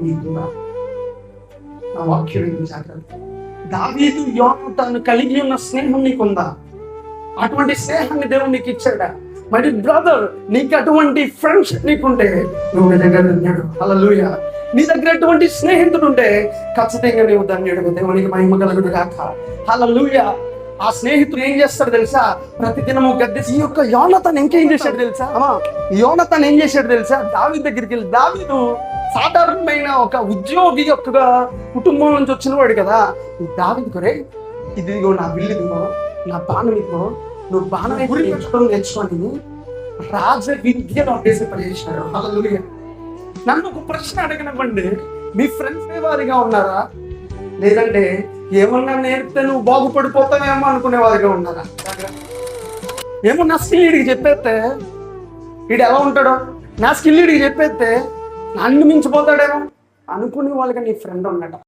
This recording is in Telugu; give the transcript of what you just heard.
నీకుందా? నా వాక్యం జాగ్రత్త. దావీదు యోనాతాను కలిగి ఉన్న స్నేహం నీకుందా? అటువంటి స్నేహాన్ని దేవుడు నీకు ఇచ్చాడా? మరి బ్రదర్, నీకు అటువంటి ఫ్రెండ్షిప్ నీకుంటే నువ్వు దగ్గర ధన్యుడు. హల్లెలూయా. నీ దగ్గర అటువంటి స్నేహితుడు ఉంటే ఖచ్చితంగా నువ్వు ధన్యుడు. దేవునికి మహిమ కలుగును గాక. హల్లెలూయా. ఆ స్నేహితుడు ఏం చేస్తాడు తెలుసా? ప్రతిదినము గద్దె. ఈ యొక్క యోనాతాను ఇంకేం చేశాడు తెలుసా? యోనాతాను ఏం చేశాడు తెలుసా? దావీదు దగ్గరికి వెళ్ళి, దావీదు సాధారణమైన ఒక ఉద్యోగి యొక్క కుటుంబం నుంచి వచ్చిన వాడు కదా. దావీదు రే, ఇదిగో నా విల్లుదిగో, నా బాణం ఇదిగో, నువ్వు బాణం నేర్చుకొని రాజ విద్యను అభ్యసింపజేసినాడు. హల్లెలూయా. నన్ను ఒక ప్రశ్న అడగనివ్వండి, మీ ఫ్రెండ్స్ వారిగా ఉన్నారా? లేదంటే ఏమన్నా నేర్పితే నువ్వు బాగుపడిపోతావేమో అనుకునే వారిగా ఉన్నారా? ఏమో నా స్కిల్ వీడికి చెప్పేస్తే వీడు ఎలా ఉంటాడో, నా స్కిల్ వీడికి చెప్పేస్తే నన్ను మించిపోతాడేమో అనుకునే వాళ్ళకి నీ ఫ్రెండ్ ఉన్నాడు.